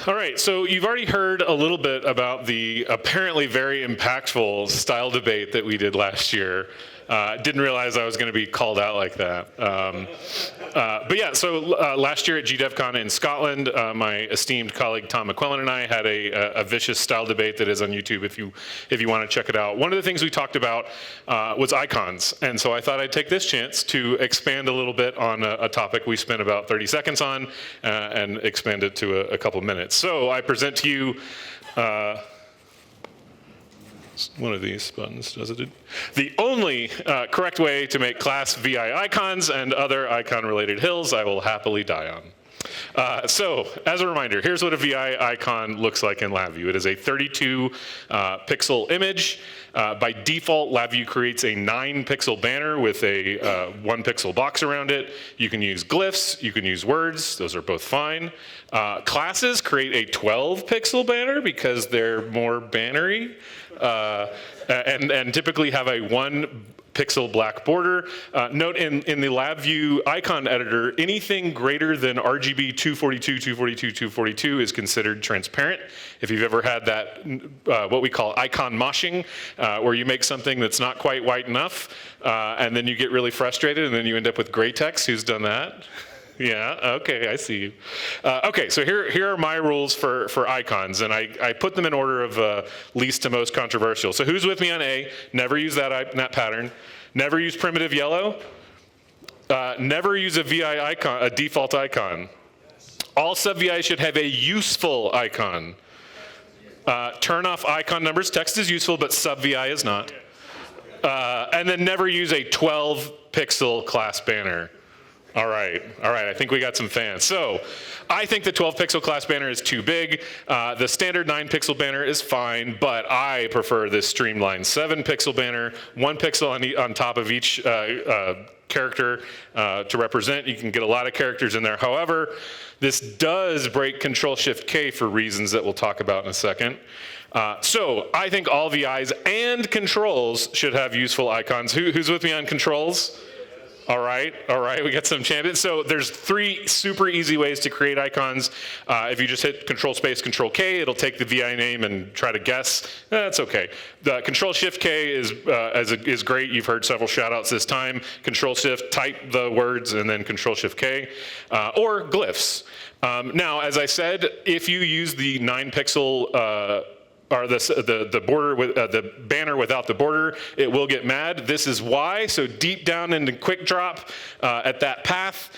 All right, so you've already heard a little bit about the apparently very impactful style debate that we did last year. Didn't realize I was going to be called out like that. But yeah, so last year at GDevCon in Scotland, my esteemed colleague Tom McQuillan and I had a vicious style debate that is on YouTube if you want to check it out. One of the things we talked about was icons, and so I thought I'd take this chance to expand a little bit on a topic we spent about 30 seconds on and expand it to a couple minutes. So I present to you one of these buttons does it. The only correct way to make class VI icons and other icon-related hills I will happily die on. So, as a reminder, here's what a VI icon looks like in LabVIEW. It is a 32 pixel image. By default, LabVIEW creates a 9-pixel banner with a 1-pixel box around it. You can use glyphs, you can use words, those are both fine. Classes create a 12-pixel banner because they're more bannery. And typically have a 1-pixel black border. Note in the LabVIEW icon editor, anything greater than RGB 242, 242, 242 is considered transparent. If you've ever had that, what we call icon moshing, where you make something that's not quite white enough, and then you get really frustrated, and then you end up with gray text. Who's done that? Yeah, okay, I see you. Okay, so here are my rules for icons, and I put them in order of least to most controversial. So who's with me on A? Never use that pattern. Never use primitive yellow. Never use a VI icon, a default icon. All sub-VI should have a useful icon. Turn off icon numbers. Text is useful, but sub-VI is not. And then never use a 12-pixel class banner. All right, I think we got some fans. So, I think the 12-pixel class banner is too big. The standard 9-pixel banner is fine, but I prefer this streamlined 7-pixel banner, 1 pixel on top of each character to represent. You can get a lot of characters in there. However, this does break Control-Shift-K for reasons that we'll talk about in a second. So, I think all VIs and controls should have useful icons. Who's with me on controls? All right, we got some champions. So there's 3 super easy ways to create icons. If you just hit Control-Space, Control-K, it'll take the VI name and try to guess. That's okay. The Control-Shift-K is great. You've heard several shout-outs this time. Control-Shift, type the words, and then Control-Shift-K. Or glyphs. Now, as I said, if you use the 9-pixel or the border with the banner without the border, it will get mad. This is why. So deep down in the quick drop at that path,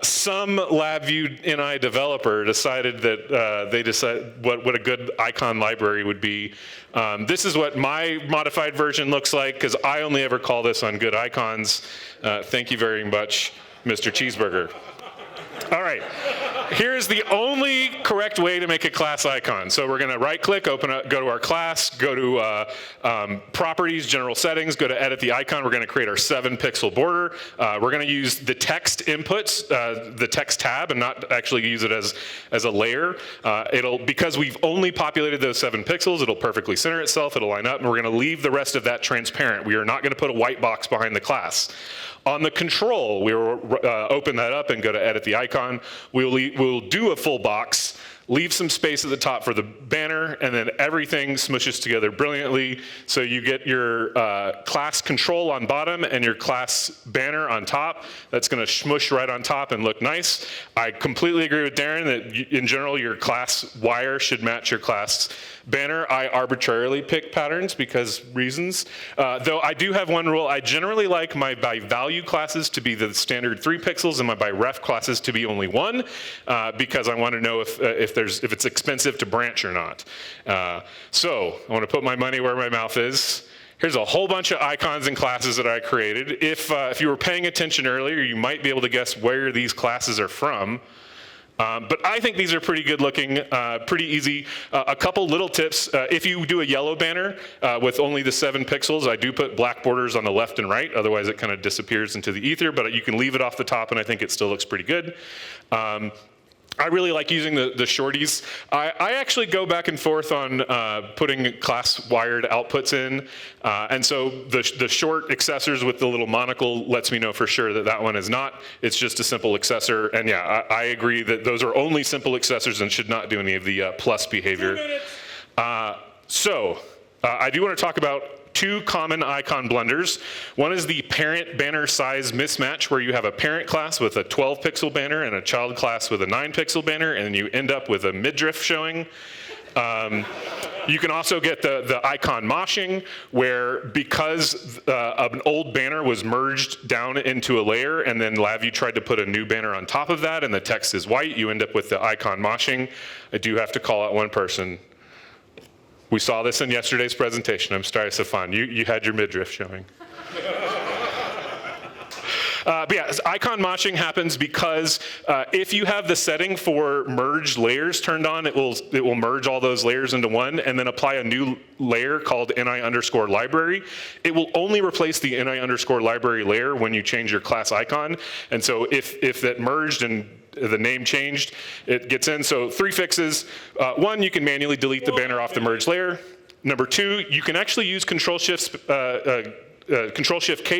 some LabVIEW NI developer decided that what a good icon library would be. This is what my modified version looks like, because I only ever call this on good icons. Thank you very much, Mr. Cheeseburger. All right, here's the only correct way to make a class icon. So we're gonna right-click, go to our class, go to properties, general settings, go to edit the icon. We're gonna create our 7-pixel border. We're gonna use the text inputs, the text tab, and not actually use it as a layer. Because we've only populated those 7 pixels, it'll perfectly center itself, it'll line up, and we're gonna leave the rest of that transparent. We are not gonna put a white box behind the class. On the control, we will open that up and go to edit the icon. We'll do a full box, leave some space at the top for the banner, and then everything smushes together brilliantly. So you get your class control on bottom and your class banner on top. That's gonna smush right on top and look nice. I completely agree with Darren that in general, your class wire should match your class banner. I arbitrarily pick patterns because reasons. Though I do have one rule. I generally like my by value classes to be the standard 3 pixels and my by ref classes to be only 1 because I want to know if it's expensive to branch or not. So I want to put my money where my mouth is. Here's a whole bunch of icons and classes that I created. If you were paying attention earlier, you might be able to guess where these classes are from. But I think these are pretty good looking, pretty easy. A couple little tips. If you do a yellow banner with only the 7 pixels, I do put black borders on the left and right. Otherwise, it kind of disappears into the ether. But you can leave it off the top, and I think it still looks pretty good. I really like using the shorties. I actually go back and forth on putting class wired outputs in. And so the short accessors with the little monocle lets me know for sure that that one is not. It's just a simple accessor. And yeah, I agree that those are only simple accessors and should not do any of the plus behavior. I do want to talk about two common icon blunders. One is the parent banner size mismatch, where you have a parent class with a 12 pixel banner and a child class with a 9 pixel banner, and you end up with a midriff showing. You can also get the icon moshing, where because an old banner was merged down into a layer, and then LabVIEW tried to put a new banner on top of that, and the text is white, you end up with the icon moshing. I do have to call out one person. We saw this in yesterday's presentation. I'm sorry, Stefan. You had your midriff showing. But yeah, icon moshing happens because if you have the setting for merged layers turned on, it will merge all those layers into one and then apply a new layer called NI_library. It will only replace the NI_library layer when you change your class icon. And so if that merged and the name changed, it gets in. So 3 fixes. 1, you can manually delete the banner off the merged layer. Number 2, you can actually use Control-Shift-K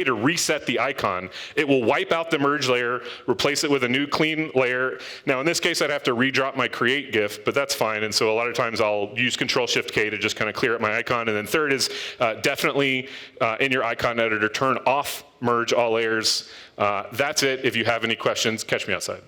to reset the icon. It will wipe out the merge layer, replace it with a new clean layer. Now in this case, I'd have to redrop my create GIF, but that's fine. And so a lot of times I'll use Control-Shift-K to just kind of clear up my icon. And then third is definitely in your icon editor, turn off merge all layers. That's it. If you have any questions, catch me outside.